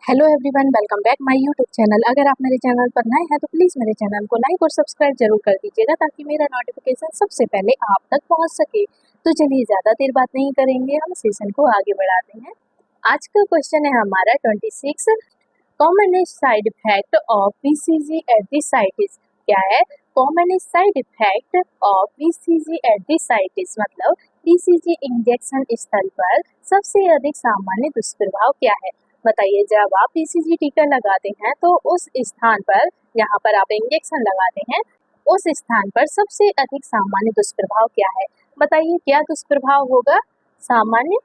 Hello everyone, welcome back my YouTube channel. अगर आप मेरे चैनल पर नए हैं तो प्लीज़ मेरे चैनल को लाइक और सब्सक्राइब जरूर कर दीजिएगा ताकि मेरा नोटिफिकेशन सबसे पहले आप तक पहुंच सके। तो चलिए ज़्यादा देर बात नहीं करेंगे, हम सेशन को आगे बढ़ाते हैं। आज का क्वेश्चन है हमारा 26। Commonest side effect of BCG at the साइटिस। क्या है? Commonest side effect of BCG at the साइटिस मतलब बीसीजी इंजेक्शन स्थल पर सबसे अधिक सामान्य दुष्प्रभाव क्या है? बताइए। जब आप बीसीजी टीका लगाते हैं तो उस स्थान पर, यहाँ पर आप इंजेक्शन लगाते हैं, उस स्थान पर सबसे अधिक सामान्य दुष्प्रभाव क्या है? बताइए क्या दुष्प्रभाव होगा सामान्य?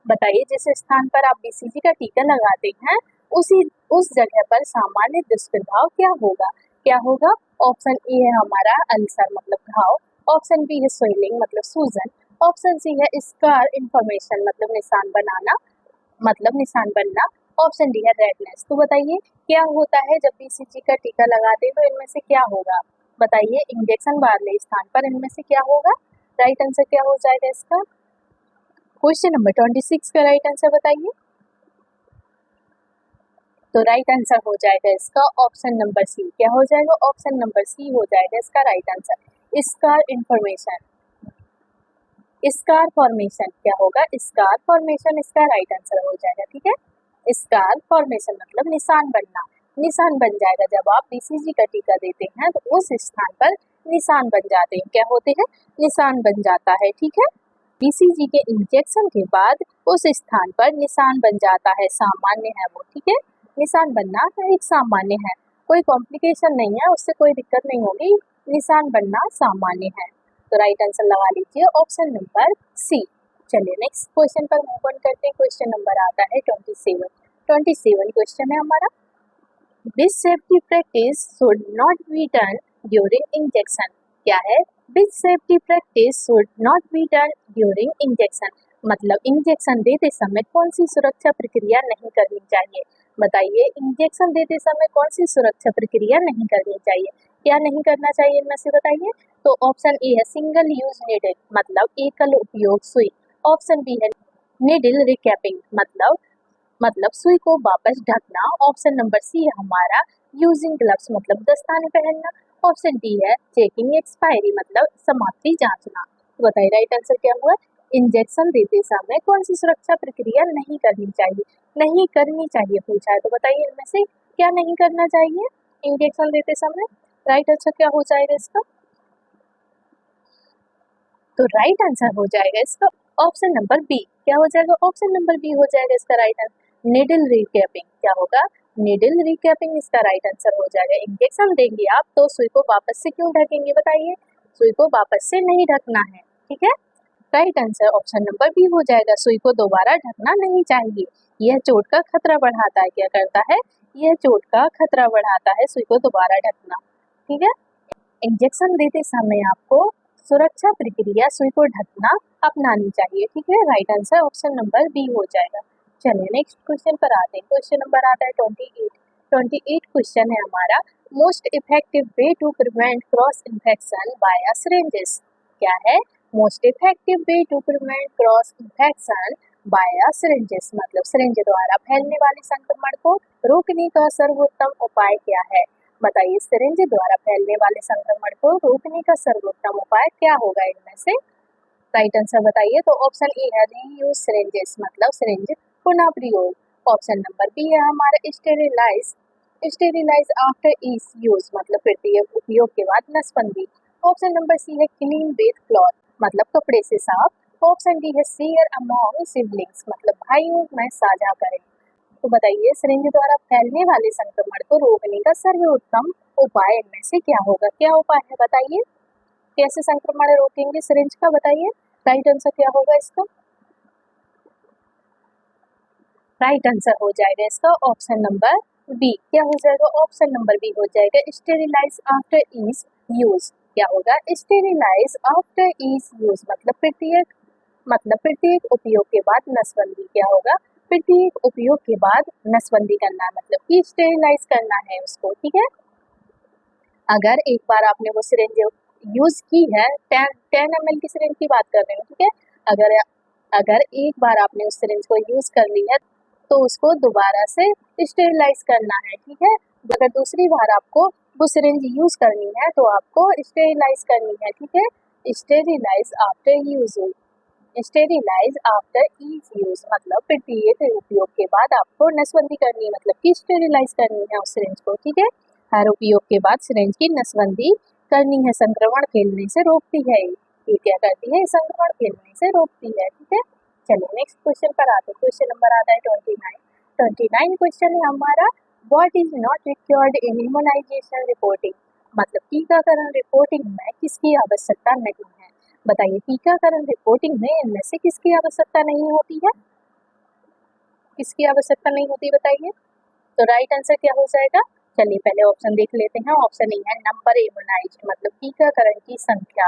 बताइए जिस स्थान पर आप बीसीजी का टीका लगाते हैं उस जगह पर सामान्य दुष्प्रभाव क्या होगा? क्या होगा? ऑप्शन ए है हमारा अल्सर मतलब घाव, ऑप्शन बी है स्वेलिंग मतलब सूजन, ऑप्शन सी है स्कार इन्फॉर्मेशन मतलब निशान बनाना मतलब निशान बनना, ऑप्शन डी है रेडनेस। तो बताइए क्या होता है जब बीसीजी का टीका लगाते हैं तो इनमें से क्या होगा? बताइए इंजेक्शन वाले स्थान पर इनमें से क्या होगा? राइट आंसर क्या हो जाएगा इसका? क्वेश्चन नंबर 26 का राइट आंसर बताइए। तो राइट आंसर हो जाएगा इसका ऑप्शन नंबर सी। क्या हो जाएगा? ऑप्शन नंबर सी हो जाएगा इसका right answer. Scar information, scar formation क्या होगा? स्कार फॉर्मेशन इसका राइट आंसर हो जाएगा। ठीक है, स्कार फॉर्मेशन मतलब निशान बनना, निशान बन जाएगा। जब आप बीसीजी का टीका देते हैं तो उस स्थान पर निशान बन जाते हैं। क्या होते हैं? निशान बन जाता है। ठीक है, बीसीजी के इंजेक्शन के बाद उस स्थान पर निशान बन जाता है, सामान्य है वो। ठीक है, निशान बनना एक सामान्य है, कोई कॉम्प्लिकेशन नहीं है, उससे कोई दिक्कत नहीं होगी, निशान बनना सामान्य है। तो राइट आंसर लगा लीजिए ऑप्शन नंबर सी। चलिए नेक्स्ट क्वेश्चन पर मूव ऑन करते हैं। क्वेश्चन नंबर आता है 27 क्वेश्चन है हमारा। Which safety practice should not be done during injection? क्या है? Which safety practice should not be done during injection? मतलब इंजेक्शन देते समय कौन सी सुरक्षा प्रक्रिया नहीं करनी चाहिए? बताइए इंजेक्शन देते समय कौन सी सुरक्षा प्रक्रिया नहीं करनी चाहिए? क्या नहीं करना चाहिए इनमें से बताइए। तो ऑप्शन ए है सिंगल यूज नीडल मतलब एकल उपयोग सुई, ऑप्शन बी है नीडल रिकैपिंग मतलब सुई को वापस ढकना, ऑप्शन नंबर सी है हमारा यूजिंग ग्लव्स मतलब दस्ताने पहनना, ऑप्शन डी है चेकिंग एक्सपायरी मतलब समाप्ति जांचना। तो बताइए राइट आंसर क्या हुआ? इंजेक्शन देते समय कौन सी सुरक्षा प्रक्रिया नहीं करनी चाहिए? नहीं करनी चाहिए पूछा है, तो बताइए इनमें से क्या नहीं करना चाहिए इंजेक्शन देते समय? राइट आंसर क्या हो जाएगा इसका? तो राइट आंसर हो जाएगा इसका ऑप्शन नंबर बी। क्या हो जाएगा? ऑप्शन नंबर बी हो जाएगा इसका राइट आंसर। निडल रिकैपिंग क्या होगा? निडल रिकैपिंग इसका राइट आंसर हो जाएगा। इंजेक्शन देंगे आप तो सुई को वापस से क्यों ढकेंगे? बताइए, सुई को वापस से नहीं ढकना है। ठीक है, right answer option number B हो जाएगा। सुई को दोबारा ढकना नहीं चाहिए, यह चोट का खतरा बढ़ाता है। क्या करता है? यह चोट का खतरा बढ़ाता है सुई को दोबारा ढकना। ठीक है, इंजेक्शन देते समय आपको सुरक्षा प्रक्रिया सुई को ढकना अपनानी चाहिए। ठीक है, right answer option number B हो जाएगा। चलिए नेक्स्ट क्वेश्चन पर आते हैं। क्वेश्चन नंबर आता है 28 क्वेश्चन है हमारा। Most effective way to prevent cross infection by syringes. क्या है? Most effective way to prevent cross infection by syringes मतलब सिरिंज द्वारा फैलने वाले संक्रमण को रोकने का सर्वोत्तम उपाय क्या है? बताइए सिरिंज द्वारा फैलने वाले संक्रमण को रोकने का सर्वोत्तम उपाय क्या होगा इनमें से? राइट आंसर बताइए। तो ऑप्शन ए है रीयूज सिरिंजेस मतलब सिरिंज पुनः प्रयोग, ऑप्शन नंबर बी है हमारा स्टेरिलाइज आफ्टर ईच यूज मतलब प्रत्येक उपयोग के बाद नसबंदी, ऑप्शन नंबर सी है क्लीन विथ क्लॉथ मतलब कपड़े से साफ, ऑप्शन डी है शेयर अमॉन्ग सिबलिंग्स मतलब भाइयों में साझा करें। तो बताइए सिरिंज द्वारा फैलने वाले संक्रमण को रोकने का सर्वोत्तम उपाय इनमें से क्या होगा? क्या उपाय है बताइए? कैसे संक्रमण रोकेंगे सिरिंज का? बताइए राइट आंसर क्या होगा इसका? राइट आंसर हो जाएगा इसका ऑप्शन नंबर बी। क्या हो जाएगा? ऑप्शन नंबर बी हो जाएगा स्टेरिलाइज आफ्टर ईच यूज। क्या होगा? स्टेरिलाइज आफ्टर ईच यूज मतलब प्रत्येक उपयोग के बाद नसबंदी। क्या होगा? प्रत्येक उपयोग के बाद नसबंदी करना मतलब कि स्टेरिलाइज करना है उसको। ठीक है, अगर एक बार आपने वो सिरिंज यूज की है, 10 ml की सिरिंज की बात कर रहे हो, ठीक है, अगर अगर एक बार आपने उस सिरिंज को यूज कर ली है तो उसको दोबारा से स्टेरिलाइज करना है, ठीक है। अगर दूसरी बार आपको वो सिरिंज यूज करनी है तो आपको स्टेरिलाइज करनी है, ठीक है। Sterilise after use, sterilise after each use मतलब प्रत्येक उपयोग के बाद आपको नसबंदी करनी है, मतलब कि स्टेरिलाइज करनी है उस सिरिंज को, ठीक है। हर उपयोग के बाद सिरिंज की नसबंदी करनी है, संक्रमण फैलने से रोकती है। ये क्या करती है, संक्रमण फैलने से रोकती है, ठीक है। चलिए नेक्स्ट क्वेश्चन पर आते हैं। क्वेश्चन नंबर आता है 29 क्वेश्चन है हमारा, what is not required in immunisation reporting, मतलब टीकाकरण रिपोर्टिंग में किसकी आवश्यकता नहीं है। बताइए टीकाकरण रिपोर्टिंग में इनमें से किसकी आवश्यकता नहीं होती है, किसकी आवश्यकता नहीं होती बताइए। तो राइट आंसर क्या हो जाएगा, चलिए पहले ऑप्शन देख लेते हैं। ऑप्शन ए है नंबर इम्यूनाइज्ड, मतलब टीकाकरण की संख्या,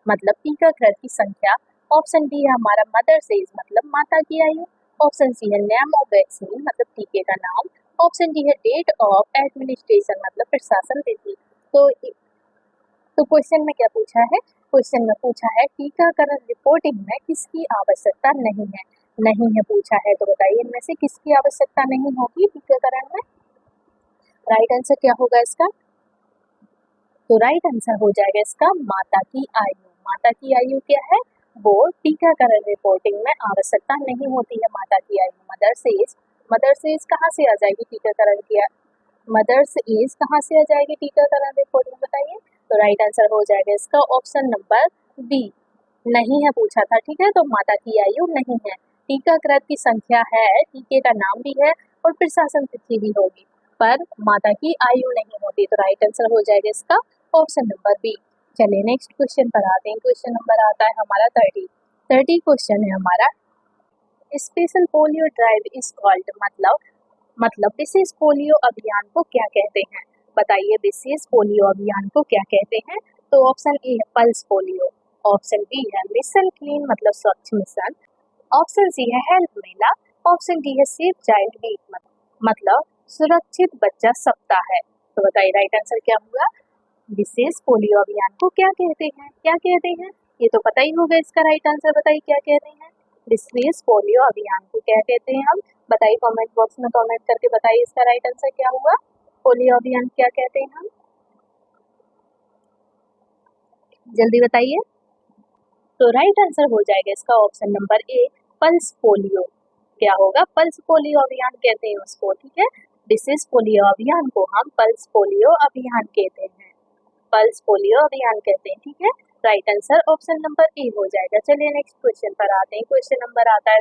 मतलब टीकाकरण की संख्या। ऑप्शन बी है हमारा मदर्स एज, मतलब माता की आयु। ऑप्शन सी है नेम ऑफ वैक्सीन, मतलब टीके का नाम। ऑप्शन डी है डेट ऑफ एडमिनिस्ट्रेशन, मतलब प्रशासन तिथि। तो क्वेश्चन में क्या पूछा है, क्वेश्चन में पूछा है टीकाकरण रिपोर्टिंग में किसकी आवश्यकता नहीं है, नहीं है पूछा है। तो बताइए इनमें से किसकी आवश्यकता नहीं होगी टीकाकरण में। राइट आंसर क्या होगा इसका, तो राइट आंसर हो जाएगा इसका माता की आयु। माता की आयु क्या है, वो टीकाकरण रिपोर्टिंग में आवश्यकता नहीं होती है माता की आयु। मदर्स एज कहाँ से आ जाएगी टीकाकरण की, मदर्स एज कहाँ से आ जाएगी टीकाकरण रिपोर्ट में बताइए। तो राइट आंसर हो जाएगा इसका ऑप्शन नंबर बी, नहीं है पूछा था, ठीक है। तो माता की आयु नहीं है, टीकाकृत की संख्या है, टीके का नाम भी है और प्रशासन तिथि भी होगी, पर माता की आयु नहीं होती। तो राइट आंसर हो जाएगा इसका ऑप्शन नंबर बी। चलिए नेक्स्ट क्वेश्चन पर आते हैं। क्वेश्चन नंबर आता है हमारा 30 क्वेश्चन है हमारा, special polio drive is called, मतलब विशेष पोलियो अभियान को क्या कहते हैं। बताइए विशेष पोलियो अभियान को क्या कहते हैं। तो ऑप्शन ए है पल्स पोलियो, ऑप्शन बी है मिशन क्लीन, मतलब स्वच्छ मिशन। ऑप्शन सी है हेल्थ मेला। ऑप्शन डी है सेफ चाइल्ड वीक, मतलब सुरक्षित बच्चा सप्ताह है। तो बताइए राइट आंसर क्या होगा, विशेष पोलियो अभियान को क्या कहते हैं, क्या कहते हैं, ये तो पता ही होगा इसका राइट आंसर। बताइए क्या कहते हैं, विशेष पोलियो अभियान को क्या कहते हैं हम, बताइए कमेंट बॉक्स में कमेंट करके बताइए इसका राइट आंसर क्या हुआ, पोलियो अभियान क्या कहते हैं हम, जल्दी बताइए। तो राइट आंसर हो जाएगा इसका option number A pulse polio. क्या होगा, पल्स पोलियो अभियान कहते हैं उसको, ठीक है। विशेष पोलियो अभियान को हम पल्स पोलियो अभियान कहते हैं, पल्स पोलियो अभियान कहते हैं, ठीक है। Right answer option number A हो जाएगा। चलिए नेक्स्ट क्वेश्चन पर आते हैं। क्वेश्चन नंबर आता है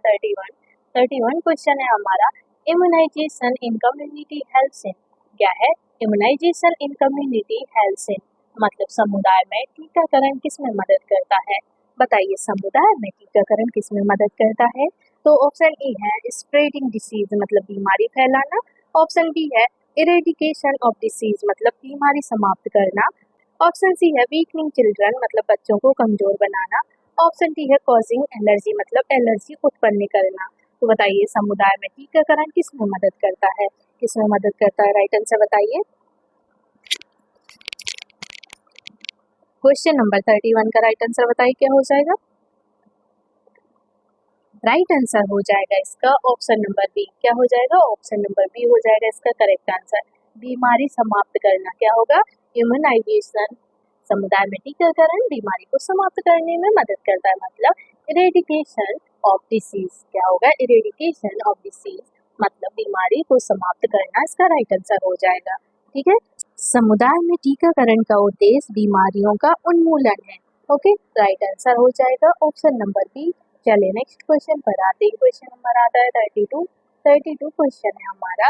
31 क्वेश्चन है हमारा, immunisation in community health centre क्या है। Immunisation in community health centre मतलब समुदाय में टीकाकरण किसमें मदद करता है। बताइए समुदाय में टीकाकरण किसमें मदद करता है। तो ऑप्शन ए है स्प्रेडिंग डिसीज, मतलब बीमारी फैलाना। ऑप्शन बी है इरेडिकेशन ऑफ डिसीज, मतलब बीमारी समाप्त करना। ऑप्शन सी है वीकनिंग चिल्ड्रन, मतलब बच्चों को कमजोर बनाना। ऑप्शन डी है कॉजिंग एलर्जी, मतलब एलर्जी उत्पन्न करना। तो बताइए समुदाय में टीकाकरण किसमें मदद करता है, किसमें मदद करता है, राइट आंसर बताइए। क्वेश्चन नंबर 31 का राइट आंसर बताइए क्या हो जाएगा। राइट आंसर हो जाएगा इसका ऑप्शन नंबर बी। क्या हो जाएगा, ऑप्शन नंबर बी हो जाएगा इसका करेक्ट आंसर। बीमारी समाप्त करना क्या होगा, इम्यूनाइजेशन। समुदाय में टीकाकरण बीमारी को समाप्त करने में मदद करता है, मतलब इरेडिकेशन ऑफ डिसीज। क्या होगा, इरेडिकेशन ऑफ डिसीज मतलब बीमारी को समाप्त करना, इसका राइट आंसर हो जाएगा, ठीक है। समुदाय में टीकाकरण का उद्देश्य बीमारियों का उन्मूलन है। ओके, राइट आंसर हो जाएगा ऑप्शन नंबर बी। चलिए नेक्स्ट क्वेश्चन पर आते हैं। क्वेश्चन नंबर आता है 32 क्वेश्चन है हमारा,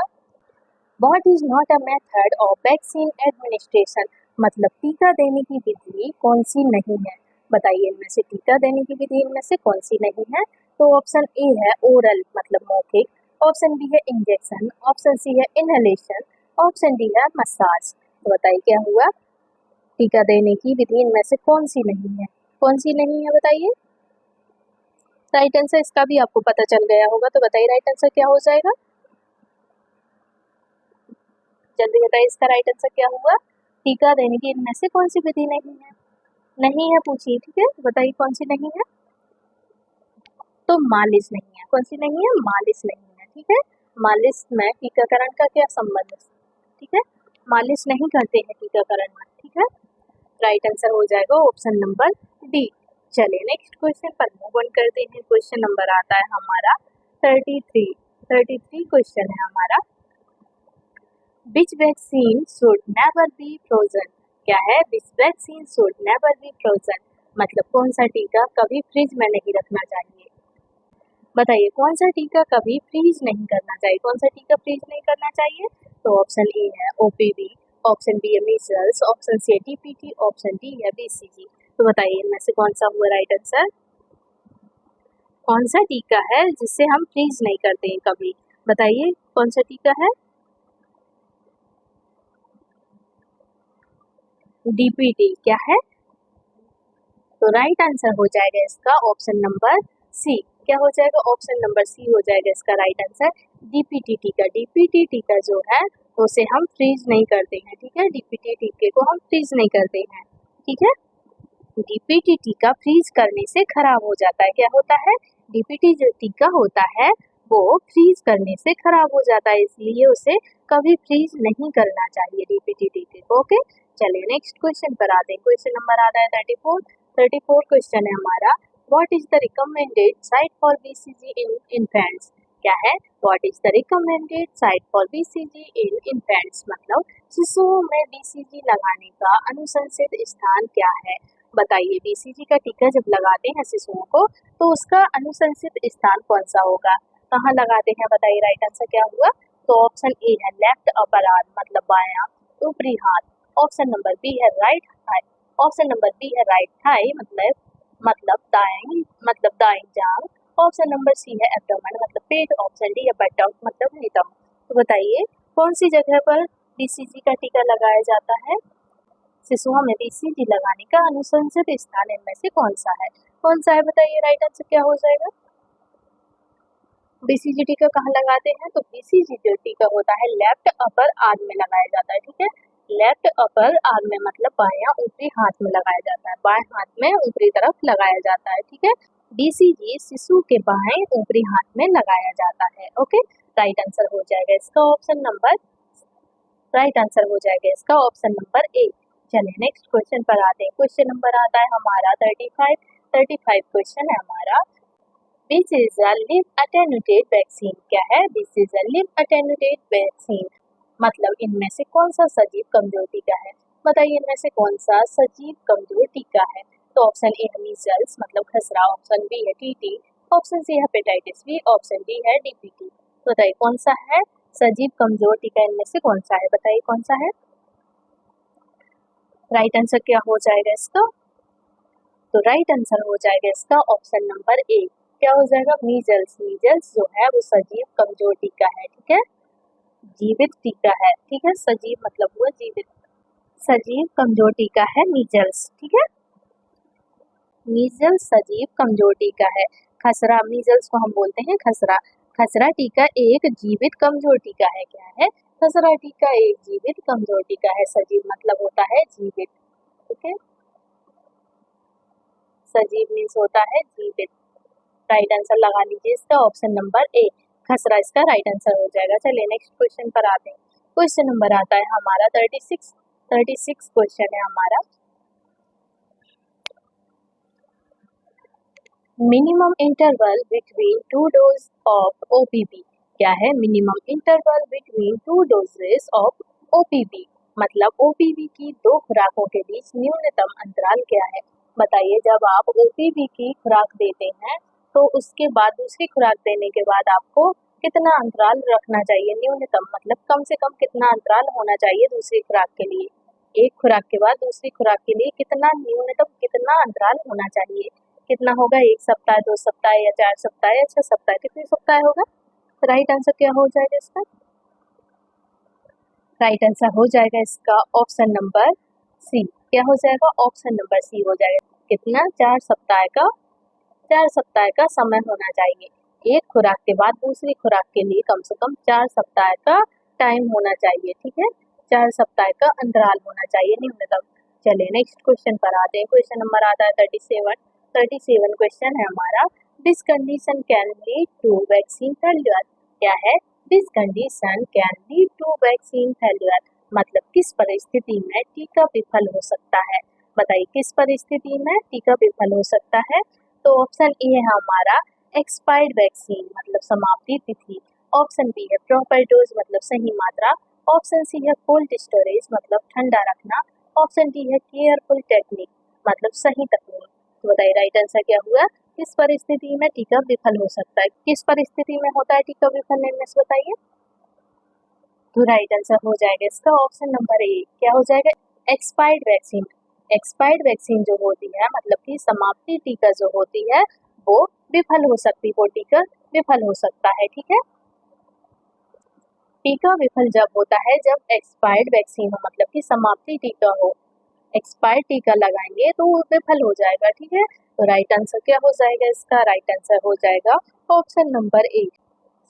what is not a method of vaccine administration, मतलब टीका देने की विधि कौन सी नहीं है। बताइए इनमें से टीका देने की विधि इनमें से कौन सी नहीं है। तो ऑप्शन ए है ओरल, मतलब मौखिक। ऑप्शन बी है इंजेक्शन। ऑप्शन सी है इनहेलेशन। ऑप्शन डी है मसाज। तो बताइए क्या हुआ, टीका देने की विधि इनमें से कौन सी नहीं है, कौन सी नहीं है बताइए। राइट आंसर इसका भी आपको पता चल गया होगा, तो बताइए राइट आंसर क्या हो जाएगा, जल्दी बताइए इसका राइट आंसर क्या हुआ। टीका देने की इनमें से कौन सी विधि नहीं है, नहीं है पूछिए, ठीक है। बताइए कौन सी नहीं है। तो मालिश नहीं है। कौन सी नहीं है? मालिश नहीं है। ठीक है, मालिश में टीकाकरण का क्या संबंध है? ठीक है, मालिश नहीं करते हैं टीकाकरण में। ठीक है, राइट आंसर हो जाएगा ऑप्शन नंबर डी। चलिए नेक्स्ट क्वेश्चन पर मूव ऑन करते हैं। क्वेश्चन नंबर आता है हमारा 33 क्वेश्चन है हमारा। Which vaccine should never be frozen? क्या है? Which vaccine should never be frozen मतलब कौन सा टीका कभी फ्रिज में नहीं रखना चाहिए? बताइए कौन सा टीका कभी फ्रीज नहीं करना चाहिए? कौन सा टीका फ्रीज नहीं करना चाहिए? तो ऑप्शन ए है ओपीवी, ऑप्शन बी है मीजल्स, ऑप्शन सी है डीपीटी, ऑप्शन डी है बीसीजी। तो बताइए इनमें से कौन सा हुआ राइट आंसर? कौन सा टीका है जिससे हम फ्रीज नहीं करते हैं कभी? बताइए कौन सा टीका है? डीपीटी। क्या है? तो राइट आंसर हो जाएगा इसका ऑप्शन नंबर सी। क्या हो जाएगा? ऑप्शन नंबर सी हो जाएगा इसका राइट आंसर, डीपीटी टीका। डीपीटी टीका जो है उसे हम फ्रीज नहीं करते हैं। ठीक है, डीपीटी टीके को हम फ्रीज नहीं करते हैं। ठीक है, डीपीटी टीका फ्रीज करने से खराब हो जाता है। क्या होता है? डीपीटी जो टीका होता है वो फ्रीज करने से खराब हो जाता है, इसलिए उसे कभी फ्रीज नहीं करना चाहिए डीपीटी टीके को। ओके, चलिए नेक्स्ट क्वेश्चन पर आते हैं। क्वेश्चन नंबर आता है 34 क्वेश्चन है हमारा। What is the recommended site for BCG in infants? क्या है? What is the recommended site for BCG in infants मतलब शिशुओं में बीसीजी लगाने का अनुशंसित स्थान क्या है? बताइए बीसीजी का टीका जब लगाते हैं शिशुओं को तो उसका अनुशंसित स्थान कौन सा होगा? कहाँ लगाते हैं? बताइए राइट आंसर क्या हुआ? तो ऑप्शन ए है लेफ्ट अपर आर्म मतलब बायां ऊपरी हाथ, ऑप्शन नंबर बी है right thigh, option number B है राइट थाई मतलब दाएं जांघ, ऑप्शन नंबर सी है एब्डोमेन मतलब पेट, ऑप्शन डी है बटक मतलब नितंब। तो बताइए कौन सी जगह पर बीसीजी का टीका लगाया जाता है? शिशुओं में बीसीजी लगाने का अनुशंसित स्थान इनमें से कौन सा है? कौन सा है बताइए राइट आंसर क्या हो जाएगा? बीसीजी टीका कहाँ लगाते हैं? तो बीसीजी जो टीका होता है लेफ्ट अपर आर्म में लगाया जाता है। ठीक है, लेफ्ट अपर आर्म में मतलब बायां ऊपरी हाथ में लगाया जाता है, बाएं हाथ में ऊपरी तरफ लगाया जाता है। ठीक है, बीसीजी शिशु के बाएं ऊपरी हाथ में लगाया जाता है। ओके, राइट आंसर हो जाएगा इसका ऑप्शन नंबर ए। चलिए नेक्स्ट क्वेश्चन पर आते हैं। क्वेश्चन नंबर आता है हमारा 35 क्वेश्चन है हमारा। This is a live attenuated vaccine. क्या है? This is a live attenuated vaccine मतलब इनमें से कौन सा सजीव कमजोर टीका है? बताइए इनमें से कौन सा सजीव कमजोर टीका है? तो ऑप्शन ए है मीजल्स मतलब खसरा, ऑप्शन बी है टीटी, ऑप्शन सी है हेपेटाइटिस बी, ऑप्शन डी है डीपीटी। बताइए कौन सा है सजीव कमजोर टीका? इनमें से कौन सा है? बताइए कौन सा है? राइट आंसर क्या हो जाएगा इसका? तो राइट आंसर हो जाएगा इसका ऑप्शन नंबर ए। क्या हो जाएगा? मीजल्स। मीजल्स जो है वो सजीव कमजोर टीका है। ठीक है, जीवित टीका है। ठीक है, सजीव मतलब हुआ जीवित, सजीव कमजोर टीका है मीजल्स। ठीक है, मीजल्स सजीव कमजोर टीका है। खसरा, मीजल्स को हम बोलते हैं खसरा। खसरा टीका एक जीवित कमजोर टीका है। क्या है? खसरा टीका एक जीवित कमजोर टीका है। सजीव मतलब होता है जीवित। ठीक है, सजीव मीन्स होता है जीवित। राइट आंसर लगा लीजिए इसका ऑप्शन नंबर ए, खसरा इसका राइट आंसर हो जाएगा। चलिए नेक्स्ट क्वेश्चन पर आते हैं। क्वेश्चन नंबर आता है हमारा 36 क्वेश्चन है हमारा। Minimum interval between 2 dose of OPV. क्या है? Minimum interval between 2 doses of OPV मतलब ओपीवी की 2 खुराकों के बीच न्यूनतम अंतराल क्या है? बताइए जब आप ओपीवी की खुराक देते हैं तो उसके बाद दूसरी खुराक देने के बाद आपको कितना अंतराल रखना चाहिए? न्यूनतम मतलब कम से कम कितना अंतराल होना चाहिए दूसरी खुराक के लिए? एक खुराक के बाद दूसरी खुराक के लिए कितना न्यूनतम कितना अंतराल होना चाहिए? कितना होगा? 1 सप्ताह, 2 सप्ताह या 4 सप्ताह या 6 सप्ताह? कितने सप्ताह होगा? राइट आंसर क्या हो जाएगा इसका? राइट आंसर हो जाएगा इसका ऑप्शन नंबर सी। क्या हो जाएगा? ऑप्शन नंबर सी हो जाएगा। कितना? 4 सप्ताह का समय होना चाहिए। एक खुराक के बाद दूसरी खुराक के लिए कम से कम 4 सप्ताह का टाइम होना चाहिए। ठीक है, 4 सप्ताह का अंतराल होना चाहिए न्यूनतम। चलिए नेक्स्ट क्वेश्चन पर आते हैं। क्वेश्चन नंबर आता है 37 क्वेश्चन है हमारा। This condition can lead to vaccine failure. क्या है? This condition can lead to vaccine failure, मतलब किस परिस्थिति में टीका विफल हो सकता है। बताइए किस परिस्थिति में टीका विफल हो सकता है। तो ऑप्शन ए है हमारा एक्सपायर्ड वैक्सीन, मतलब समाप्ति तिथि। ऑप्शन बी है प्रॉपर डोज, मतलब सही मात्रा। ऑप्शन सी है कोल्ड स्टोरेज, मतलब ठंडा रखना। ऑप्शन डी है केयरफुल टेक्निक, मतलब सही तकनीक। तो बताइए राइट आंसर क्या हुआ? किस परिस्थिति में टीका विफल हो सकता है? किस परिस्थिति में होता है टीका विफल? इनमें से बताइए। तो राइट आंसर हो जाएगा इसका ऑप्शन नंबर ए। क्या हो जाएगा? Expired vaccine. एक्सपायर्ड वैक्सीन जो होती है, मतलब कि समाप्ति टीका जो होती है, वो विफल हो सकती है, वो टीका विफल हो सकता है। ठीक है, टीका विफल जब होता है जब एक्सपायर्ड वैक्सीन हो, मतलब कि समाप्ति टीका हो। एक्सपायर्ड टीका लगाएंगे तो वो विफल हो जाएगा। ठीक है, तो राइट आंसर क्या हो जाएगा इसका? राइट आंसर हो जाएगा ऑप्शन नंबर ए।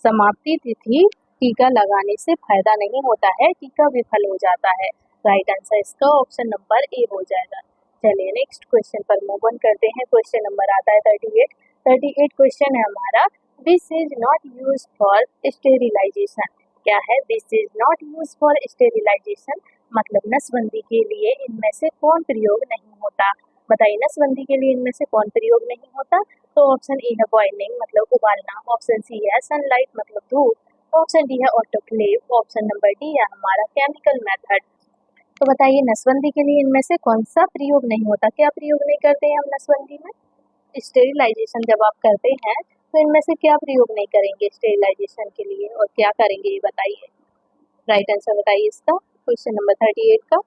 समाप्ति तिथि टीका लगाने से फायदा नहीं होता है, टीका विफल हो जाता है। राइट आंसर इसका ऑप्शन नंबर ए हो जाएगा। चलिए नेक्स्ट क्वेश्चन पर मूव ऑन करते हैं। क्वेश्चन नंबर आता है 38 क्वेश्चन है हमारा। This is not use for sterilisation. क्या है? This is not use for sterilisation, मतलब नसबंदी के लिए इनमें से कौन प्रयोग नहीं होता। बताइए नसबंदी के लिए इनमें से कौन प्रयोग नहीं होता। तो ऑप्शन ए है बॉइलिंग, मतलब उबालना। ऑप्शन सी है सनलाइट, मतलब धूप। ऑप्शन डी है ऑटोक्लेव। ऑप्शन नंबर डी है हमारा केमिकल मेथड। तो बताइए नसबंदी के लिए इनमें से कौन सा प्रयोग नहीं होता? क्या प्रयोग नहीं करते हैं हम नसबंदी में? स्टेरिलाइजेशन जब आप करते हैं तो इनमें से क्या प्रयोग नहीं करेंगे स्टेरिलाइजेशन के लिए, और क्या करेंगे ये बताइए। राइट आंसर बताइए इसका क्वेश्चन नंबर 38 का।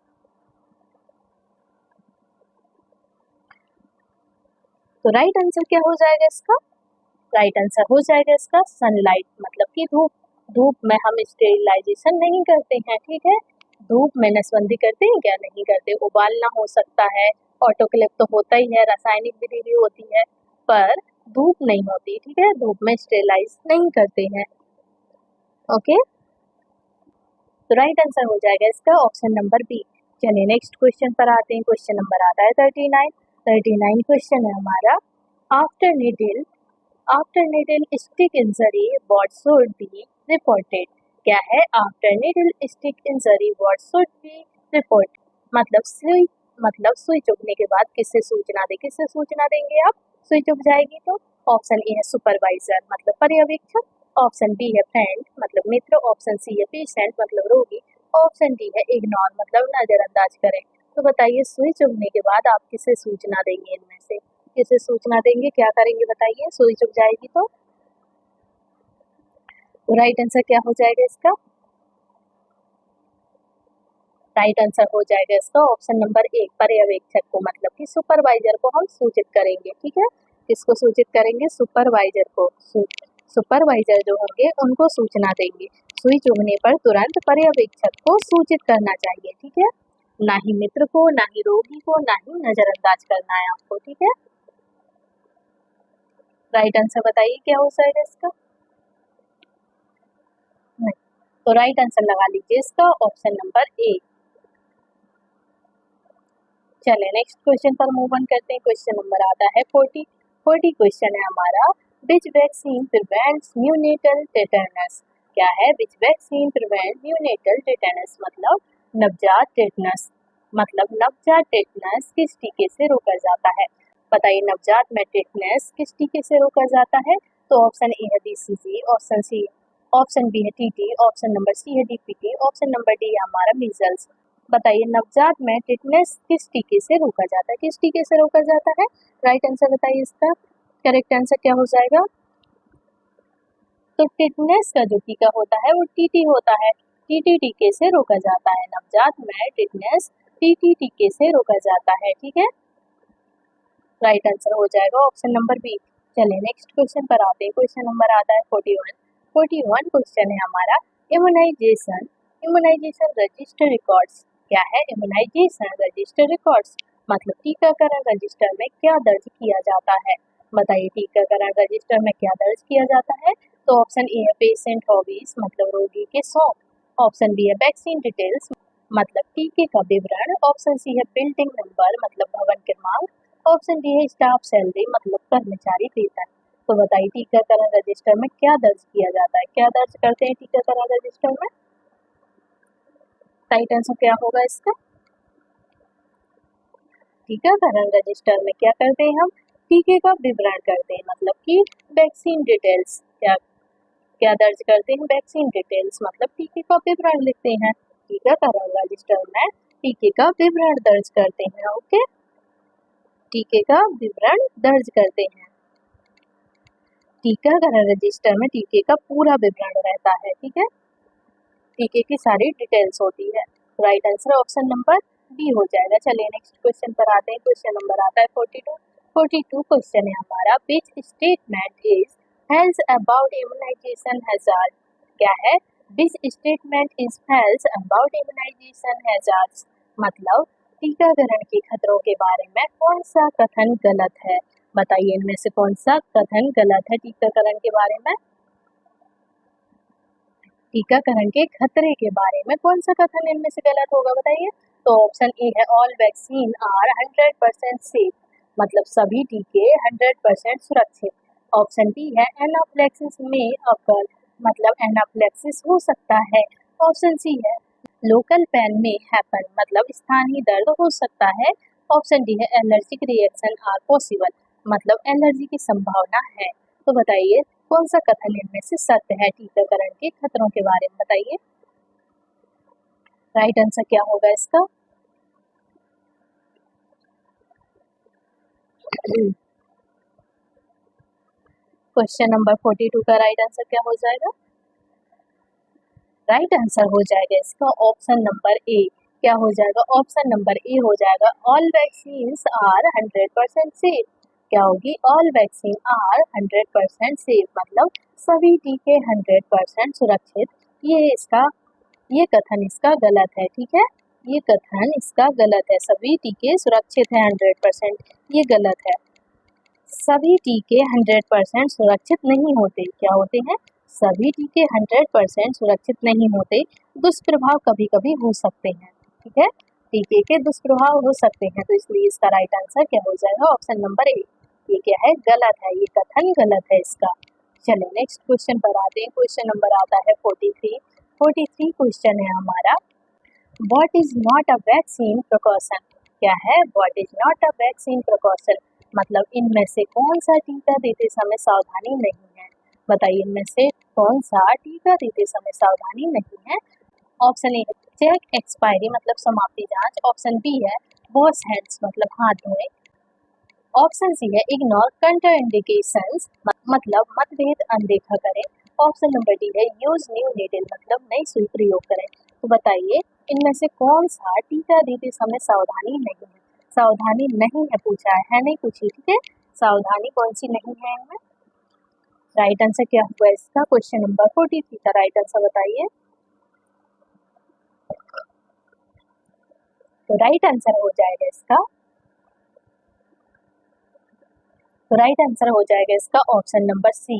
तो राइट आंसर क्या हो जाएगा इसका? राइट आंसर हो जाएगा इसका सनलाइट, मतलब कि धूप। धूप में हम स्टेरिलाइजेशन नहीं करते हैं। ठीक है, धूप में नसबंदी करते हैं क्या? नहीं करते। उबालना हो सकता है, ऑटोक्लेव तो होता ही है, रासायनिक विधि भी होती है, पर धूप नहीं होती। ठीक है, धूप में स्टेरिलाइज नहीं करते हैं। ओके, तो राइट आंसर हो जाएगा इसका ऑप्शन नंबर बी। चलिए नेक्स्ट क्वेश्चन पर आते हैं। क्वेश्चन नंबर आता है 39 क्वेश्चन है हमारा। After needle stick injury what should be reported. क्या है? After needle stick injury what should be report, मतलब सुई चुभने के बाद किससे सूचना दे। किससे सूचना देंगे आप सुई चुभ जाएगी तो? ऑप्शन ए है सुपरवाइजर, मतलब पर्यवेक्षक। ऑप्शन बी है फ्रेंड, मतलब मित्र। ऑप्शन सी है पेशेंट, मतलब रोगी। ऑप्शन डी है इग्नोर, मतलब नजरअंदाज करें। तो बताइए सुई चुभने के बाद आप किसे सूचना देंगे? इनमें से किसे सूचना देंगे? क्या करेंगे बताइए सुई चुभ जाएगी तो? राइट आंसर क्या हो जाएगा इसका? राइट आंसर हो जाएगा इसका ऑप्शन नंबर ए, पर्यवेक्षक को, मतलब कि सुपरवाइजर को हम सूचित करेंगे। ठीक है, किसको सूचित करेंगे? सुपरवाइजर को। सुपरवाइजर जो होंगे उनको सूचना देंगे। सुई चुभने पर तुरंत पर्यवेक्षक को सूचित करना चाहिए। ठीक है, ना ही मित्र को, ना ही रोगी को, ना ही नजरअंदाज करना है आपको। ठीक है, राइट आंसर बताइए क्या हो जाएगा इसका? नहीं, तो राइट आंसर लगा लीजिए इसका ऑप्शन नंबर ए। चले नेक्स्ट क्वेश्चन पर मूव ऑन करते हैं। क्वेश्चन नंबर आता है 40 क्वेश्चन है हमारा। Which vaccine prevents neonatal tetanus. क्या है? Which vaccine prevent neonatal tetanus, मतलब नवजात टेटनस। मतलब नवजात टेटनस किस टीके से रोका जाता है? बताइए नवजात में टेटनस किस टीके से रोका जाता है? तो ऑप्शन ए है BCG, ऑप्शन बी है TT, ऑप्शन नंबर सी है DPT, ऑप्शन नंबर डी है हमारा मीजल्स। बताइए नवजात में टिटनेस किस टीके से रोका जाता है? किस टीके से रोका जाता है? राइट आंसर बताइए इसका। करेक्ट आंसर क्या हो जाएगा? तो टिटनेस का जो टीका होता है वो TT होता है। TT टीके से रोका जाता है। नवजात में टिटनेस TT टीके से रोका जाता है। ठीक है, राइट आंसर हो जाएगा ऑप्शन नंबर बी। चलिए नेक्स्ट क्वेश्चन पर आते हैं। क्वेश्चन नंबर आता है 41 क्वेश्चन है हमारा। Immunisation register records. क्या है? इम्यूनाइजेशन रजिस्टर रिकॉर्ड्स, मतलब टीकाकरण रजिस्टर में क्या दर्ज किया जाता है? बताइए टीकाकरण रजिस्टर में क्या दर्ज किया जाता है? तो ऑप्शन ए है पेशेंट हॉबीज, मतलब रोगी के शौक। ऑप्शन बी है वैक्सीन डिटेल्स, मतलब टीके का विवरण। ऑप्शन सी है बिल्डिंग नंबर, मतलब भवन क्रमांक। ऑप्शन डी है स्टाफ सैलरी, मतलब कर्मचारी वेतन। तो बताइए टीकाकरण रजिस्टर में क्या दर्ज किया जाता है, क्या दर्ज करते हैं टीकाकरण रजिस्टर में? राइट आंसर क्या होगा इसका? टीकाकरण रजिस्टर में क्या करते हैं हम? टीके का विवरण करते हैं, मतलब कि वैक्सीन डिटेल्स। क्या क्या दर्ज करते हैं? वैक्सीन डिटेल्स, मतलब टीके का विवरण लिखते हैं। टीकाकरण रजिस्टर में टीके का विवरण दर्ज करते हैं। ओके, टीके का विवरण दर्ज करते हैं। टीकाकरण रजिस्टर में टीके का पूरा विवरण रहता है, ठीक है, टीके की सारी डिटेल्स होती है। Right answer option number B हो जाएगा। चलिए नेक्स्ट क्वेश्चन पर आते हैं। क्वेश्चन नंबर आता है 42 क्वेश्चन है हमारा, which statement is false about immunization hazard? क्या है? Which statement is false about immunization hazards, मतलब टीकाकरण के खतरों के बारे में कौन सा कथन गलत है? बताइए इनमें से कौन सा कथन गलत है टीकाकरण के बारे में? टीकाकरण के खतरे के बारे में कौन सा कथन इनमें से गलत होगा बताइए? तो ऑप्शन ए है ऑल वैक्सीन आर 100% सेफ, मतलब सभी टीके 100% सुरक्षित। ऑप्शन बी है एनाफ्लेक्सिस में अकर, मतलब एनाफ्लेक्सिस हो सकता है। ऑप्शन सी है लोकल पेन में हैपन, मतलब स्थानीय दर्द हो सकता है। ऑप्शन डी है एलर्जिक रिएक्शन आर पॉसिबल, मतलब एलर्जी की संभावना है। तो बताइए कौन सा कथन इनमें से सत्य है टीकाकरण के खतरों के बारे में? बताइए राइट आंसर क्या होगा इसका? क्वेश्चन नंबर 42 का राइट आंसर क्या हो जाएगा? राइट आंसर हो जाएगा इसका ऑप्शन नंबर ए। क्या हो जाएगा? ऑप्शन नंबर ए हो जाएगा ऑल वैक्सीन्स आर 100% सेफ। क्या होगी? ऑल वैक्सीन आर 100% सेफ, मतलब सभी टीके 100% सुरक्षित। ये कथन इसका गलत है, ठीक है, ये कथन इसका गलत है। सभी टीके सुरक्षित है 100%, ये गलत है। सभी टीके 100% सुरक्षित नहीं होते। क्या होते हैं? सभी टीके 100% सुरक्षित नहीं होते, दुष्प्रभाव कभी कभी हो सकते हैं, ठीक है, टीके के दुष्प्रभाव हो सकते हैं। तो इसलिए इसका राइट आंसर क्या हो जाएगा? Option number A. ये क्या है? गलत है, ये कथन गलत है इसका। चलिए नेक्स्ट क्वेश्चन पर आते हैं। क्वेश्चन नंबर आता है 43 क्वेश्चन है हमारा, what is not a vaccine precaution? क्या है? What is not a vaccine precaution, मतलब इनमें से कौन सा टीका देते समय सावधानी नहीं है? बताइए इनमें से कौन सा टीका देते समय सावधानी नहीं है? ऑप्शन ए चेक एक्सपायरी, मतलब समाप्ति जांच। ऑप्शन बी है वॉश हैंड्स, मतलब हाथ धोए। ऑप्शन सी है इग्नोर कंट्रा इंडिकेशंस, मतलब मतभेद अनदेखा करें। ऑप्शन नंबर डी है यूज न्यू नीडल, मतलब नई सुई प्रयोग करें। तो बताइए इनमें से कौन सा टीका देते समय सावधानी नहीं है? सावधानी नहीं है पूछा है नहीं पूछी, ठीक है, सावधानी कौन सी नहीं है इनमें? राइट आंसर क्या हुआ इसका? क्वेश्चन नंबर 43 का राइट आंसर बताइए। तो राइट आंसर हो जाएगा इसका, तो राइट आंसर हो जाएगा इसका ऑप्शन नंबर सी,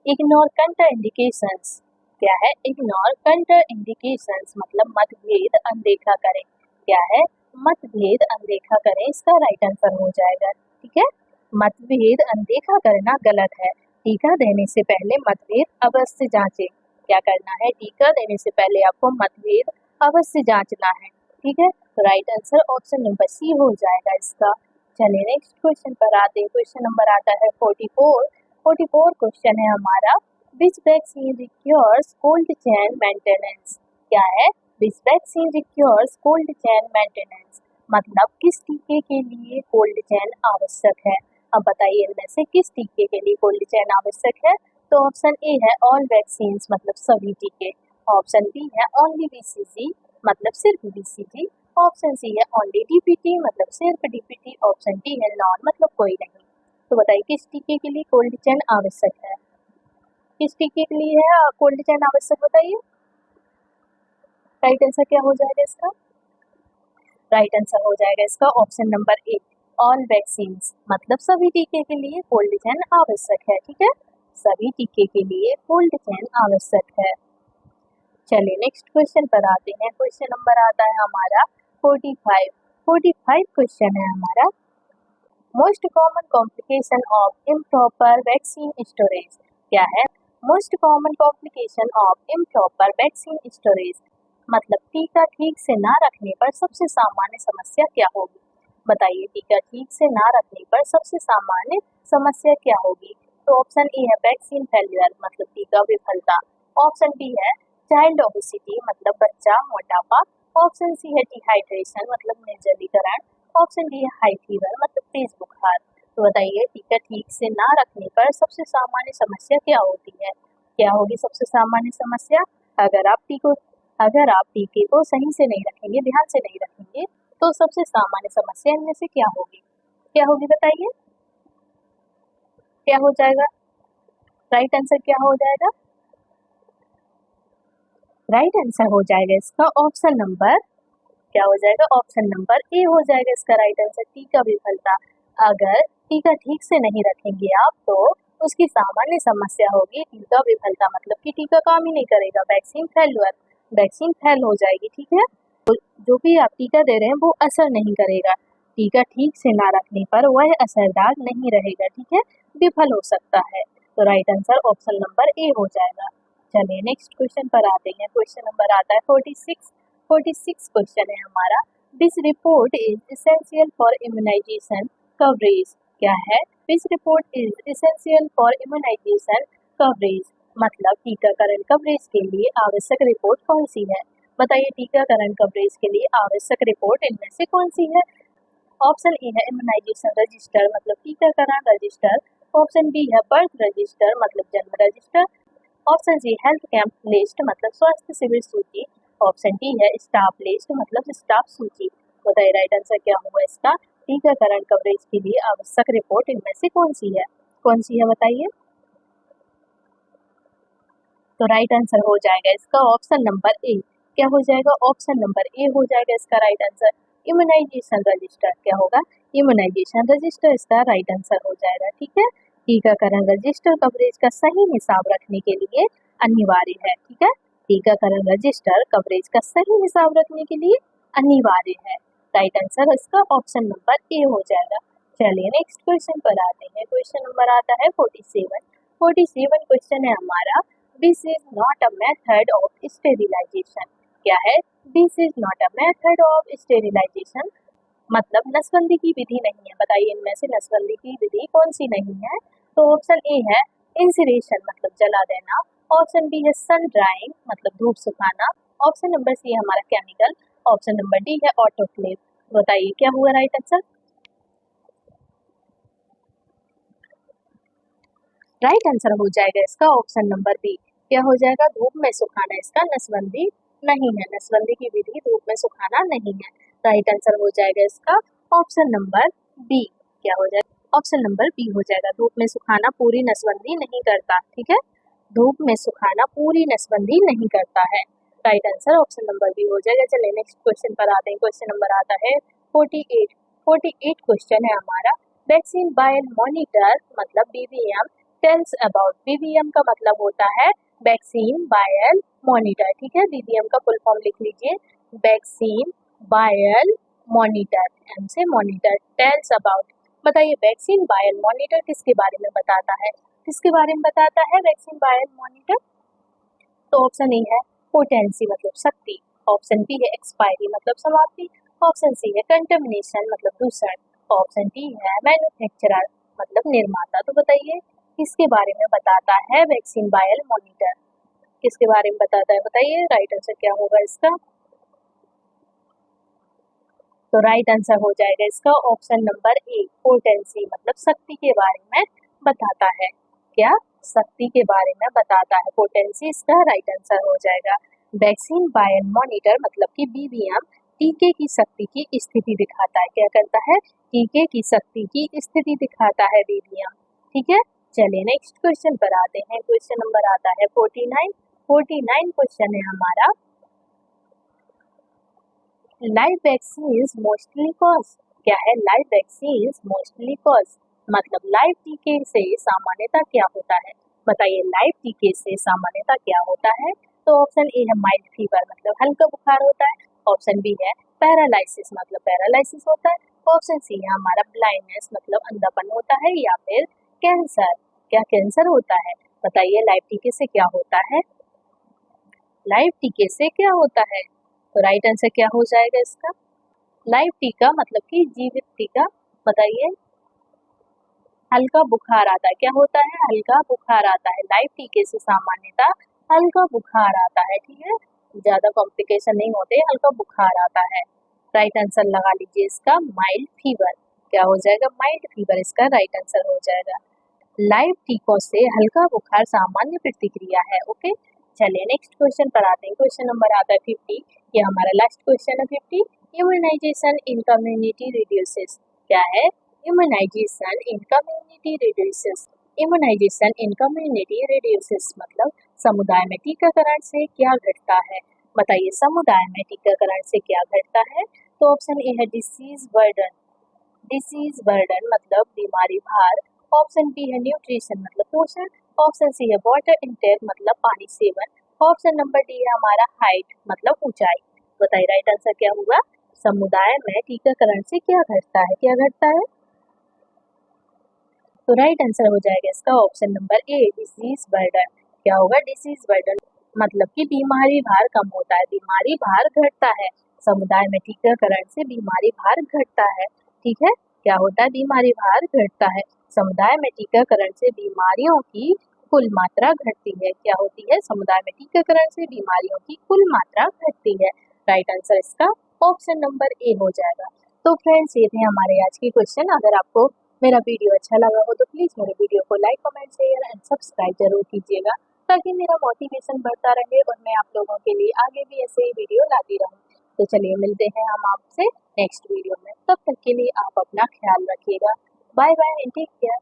इग्नोर कंट्रा इंडिकेशंस। क्या है? इग्नोर कंट्रा इंडिकेशंस, मतलब मतभेद अनदेखा करें। क्या है? मतभेद अनदेखा करें, इसका राइट आंसर हो जाएगा, ठीक है। मतभेद अनदेखा करना गलत है। टीका देने से पहले मतभेद अवश्य जांचें। क्या करना है? टीका देने से पहले आपको मतभेद अवश्य जांचना है, ठीक है। तो right answer option number C हो जाएगा इसका। चलिए नेक्स्ट क्वेश्चन पर आते हैं। क्वेश्चन नंबर आता है 44 क्वेश्चन है हमारा, which vaccine requires cold chain maintenance? क्या है? Which vaccine requires cold chain maintenance, मतलब किस टीके के लिए कोल्ड चेन आवश्यक है? अब बताइए इनमें से किस टीके के लिए कोल्ड चेन आवश्यक है? तो ऑप्शन ए है ऑल वैक्सीन्स, मतलब सभी टीके। ऑप्शन बी है ओनली बीसीजी, मतलब सिर्फ बीसीजी। ऑप्शन सी है ओनली डीपीटी, मतलब सिर्फ डीपीटी। ऑप्शन डी है नॉन, मतलब कोई नहीं। तो बताइए किस टीके के लिए कोल्ड चेन आवश्यक है? किस टीके के लिए है कोल्ड चेन आवश्यक? बताइए राइट आंसर क्या हो जाएगा इसका? राइट आंसर हो जाएगा इसका option number A, all vaccines, मतलब सभी टीके के लिए कोल्ड चेन आवश्यक है, ठीक है, सभी टीके के लिए कोल्ड चेन आवश्यक है। चलिए नेक्स्ट क्वेश्चन पर आते हैं। क्वेश्चन नंबर आता है हमारा 45 क्वेश्चन है हमारा, most common complication of improper vaccine storage क्या है? Most common complication of improper vaccine storage मतलब टीका ठीक से ना रखने पर सबसे सामान्य समस्या क्या होगी? बताइए, टीका ठीक से ना रखने पर सबसे सामान्य समस्या क्या होगी? तो ऑप्शन ए है वैक्सीन फेलियर मतलब टीका विफलता। ऑप्शन बी है चाइल्ड ओबेसिटी मतलब बच्चा मोटापा। ऑप्शन सी है डिहाइड्रेशन मतलब निर्जलीकरण। ऑप्शन डी है हाई फीवर मतलब तेज बुखार। तो बताइए, टीका ठीक से ना रखने पर सबसे सामान्य समस्या क्या होती है? क्या होगी सबसे सामान्य समस्या? अगर आप टीके को सही से नहीं रखेंगे, ध्यान से नहीं रखेंगे, तो सबसे सामान्य समस्या इनमें से क्या होगी? क्या होगी बताइए? क्या हो जाएगा? राइट आंसर क्या हो जाएगा? राइट आंसर हो जाएगा इसका ऑप्शन नंबर, क्या हो जाएगा? ऑप्शन नंबर ए हो जाएगा इसका राइट आंसर, टीका विफलता। अगर टीका ठीक से नहीं रखेंगे आप, तो उसकी सामान्य समस्या होगी टीका विफलता मतलब कि टीका काम ही नहीं करेगा, वैक्सीन फेल्यूर, वैक्सीन फेल हो जाएगी। ठीक है, तो जो भी आप टीका दे रहे हैं वो असर नहीं करेगा, टीका ठीक से ना रखने पर वह असरदार नहीं रहेगा। ठीक है, विफल हो सकता है। तो right answer option number A हो जाएगा। चलिए नेक्स्ट क्वेश्चन पर आते हैं। क्वेश्चन नंबर आता है 46 क्वेश्चन है हमारा। This report is essential for immunisation coverage क्या है? This report is essential for immunisation coverage मतलब टीकाकरण कवरेज के लिए आवश्यक रिपोर्ट कौन सी है? बताइए, टीकाकरण कवरेज के लिए आवश्यक रिपोर्ट इनमें से कौन सी है? ऑप्शन ए है इम्यूनाइजेशन रजिस्टर मतलब टीकाकरण रजिस्टर। ऑप्शन बी है बर्थ रजिस्टर मतलब जन्म register. Option C health camp list मतलब स्वास्थ्य शिविर सूची। ऑप्शन डी है स्टाफ लिस्ट मतलब स्टाफ सूची। बताइए राइट आंसर क्या होगा इसका? टीकाकरण कवरेज के लिए आवश्यक रिपोर्ट इनमें से कौन सी है? कौन सी है बताइए? तो राइट आंसर हो जाएगा इसका ऑप्शन नंबर ए। क्या हो जाएगा? ऑप्शन नंबर ए हो जाएगा इसका राइट आंसर। इम्यूनाइजेशन रजिस्टर क्या होगा? इम्यूनाइजेशन रजिस्टर इसका राइट आंसर हो जाएगा। ठीक है, टीकाकरण रजिस्टर कवरेज का सही हिसाब रखने के लिए अनिवार्य है। ठीक है, टीकाकरण रजिस्टर कवरेज का सही हिसाब रखने के लिए अनिवार्य है। राइट आंसर इसका ऑप्शन नंबर ए हो जाएगा। चलिए नेक्स्ट क्वेश्चन पर आते हैं। क्वेश्चन नंबर आता है 47 क्वेश्चन है हमारा। This is not a method of sterilisation क्या है? This is not a method of sterilisation मतलब नसबंदी की विधि नहीं है। बताइए, इनमें से नसबंदी की विधि कौन सी नहीं है? तो ऑप्शन ए है इंसिनेशन मतलब जला देना। ऑप्शन बी है सन ड्राइंग मतलब धूप सुखाना। ऑप्शन नंबर सी है हमारा केमिकल। ऑप्शन नंबर डी है ऑटोक्लेव। बताइए क्या हुआ राइट आंसर? राइट आंसर हो जाएगा इसका ऑप्शन नंबर बी। क्या हो जाएगा? धूप में सुखाना इसका नसबंदी नहीं है, नसबंदी की विधि धूप में सुखाना नहीं है। राइट आंसर हो जाएगा इसका ऑप्शन नंबर बी। क्या हो जाएगा? ऑप्शन नंबर बी हो जाएगा। धूप में सुखाना पूरी नसबंदी नहीं करता। ठीक है, धूप में सुखाना पूरी नसबंदी नहीं करता है। Right answer option number B हो जाएगा। चलिए नेक्स्ट क्वेश्चन पर आते हैं। क्वेश्चन नंबर आता है 48 क्वेश्चन है हमारा। वैक्सीन बायल मॉनिटर मतलब बीबीएम टेल्स अबाउट। बीबीएम का मतलब होता है वैक्सीन बायल मॉनिटर। ठीक है, बीबीएम का फुल फॉर्म लिख लीजिए, वैक्सीन बायल मॉनिटर, एम से मॉनिटर, टेल्स अबाउट। बताइए वैक्सीन बायल मॉनिटर किसके बारे में बताता है? किसके बारे में बताता है वैक्सीन बायल मॉनिटर? तो ऑप्शन ए है पोटेंसी मतलब शक्ति। ऑप्शन बी है एक्सपायरी मतलब समाप्ति। ऑप्शन सी है कंटेमिनेशन मतलब दूषण। ऑप्शन डी है मैन्युफैक्चरर मतलब निर्माता। तो बताइए किसके बारे में बताता है वैक्सीन बायल मॉनिटर? किसके बारे में बताता है बताइए? राइट आंसर क्या होगा इसका? तो राइट आंसर हो जाएगा इसका ऑप्शन नंबर ए, पोटेंसी मतलब शक्ति के बारे में बताता है। क्या? शक्ति के बारे में बताता है, पोटेंसी इसका राइट आंसर हो जाएगा। वैक्सीन बायल मॉनिटर मतलब कि बीबीएम टीके की शक्ति की स्थिति दिखाता है। क्या करता है? टीके की शक्ति की स्थिति दिखाता है बीबीएम। ठीक है, चलिए नेक्स्ट क्वेश्चन पर आते हैं। क्वेश्चन नंबर आता है 49 क्वेश्चन है हमारा। लाइव वैक्सीन्स मोस्टली कॉज क्या है? लाइव वैक्सीन्स मोस्टली कॉज मतलब लाइव टीके से सामान्यता क्या होता है? बताइए लाइव टीके से सामान्यता क्या होता है? तो ऑप्शन ए है माइल्ड फीवर मतलब हल्का बुखार होता है। ऑप्शन बी है पैरालाइसिस मतलब पैरालाइसिस होता है। ऑप्शन सी है हमारा ब्लाइंडनेस मतलब अंधापन होता है, या फिर कैंसर, क्या कैंसर होता है? बताइए लाइव टीके से क्या होता है? लाइव टीके से क्या होता है? तो राइट आंसर क्या हो जाएगा इसका? लाइव टीका मतलब कि जीवित टीका। बताइए, हल्का बुखार आता है, क्या होता है? हल्का बुखार आता है। लाइव टीके से सामान्यतः हल्का बुखार आता है, ठीक है, ज्यादा कॉम्प्लिकेशन नहीं होते, हल्का बुखार आता है। राइट आंसर लगा लीजिए इसका माइल्ड फीवर, क्या हो जाएगा? माइल्ड फीवर इसका राइट आंसर हो जाएगा। लाइव टीकों से हल्का बुखार सामान्य प्रतिक्रिया है। ओके, चलिए नेक्स्ट क्वेश्चन पर आते हैं। क्वेश्चन नंबर आता है 50, ये हमारा लास्ट क्वेश्चन है 50। इम्यूनाइजेशन इन कम्युनिटी रिड्यूसेस, क्या है? Immunisation in community reduces. Immunisation in community reduces मतलब समुदाय में टीकाकरण से क्या घटता है? बताइए समुदाय में टीकाकरण से क्या घटता है? तो ऑप्शन ए है डिसीज बर्डन, डिसीज बर्डन मतलब बीमारी भार। ऑप्शन बी है न्यूट्रिशन मतलब पोषण। ऑप्शन सी है वाटर इनटेक मतलब पानी सेवन। ऑप्शन नंबर डी है हमारा हाइट मतलब ऊंचाई। बताइए राइट आंसर क्या होगा? समुदाय में टीकाकरण से क्या घटता है? क्या घटता है? तो राइट आंसर हो जाएगा इसका option number A disease burden. क्या होगा? डिसीज बर्डन मतलब कि बीमारी भार कम होता है, बीमारी भार घटता है। समुदाय में टीकाकरण से बीमारी भार घटता है, ठीक है। क्या होता है? बीमारी भार घटता है। समुदाय में टीकाकरण से बीमारियों की कुल मात्रा घटती है। क्या होती है? समुदाय में टीकाकरण से बीमारियों की कुल मात्रा घटती है। राइट आंसर इसका ऑप्शन नंबर ए हो जाएगा। तो फ्रेंड्स ये थे हमारे आज के क्वेश्चन। अगर आपको मेरा वीडियो अच्छा लगा हो तो प्लीज़ मेरे वीडियो को like, comment, share and subscribe जरूर कीजिएगा, ताकि मेरा मोटिवेशन बढ़ता रहे और मैं आप लोगों के लिए आगे भी ऐसे ही वीडियो लाती रहूँ। तो चलिए मिलते हैं हम आपसे नेक्स्ट वीडियो में। तब तक के लिए आप अपना ख्याल रखिएगा। Bye bye and take care.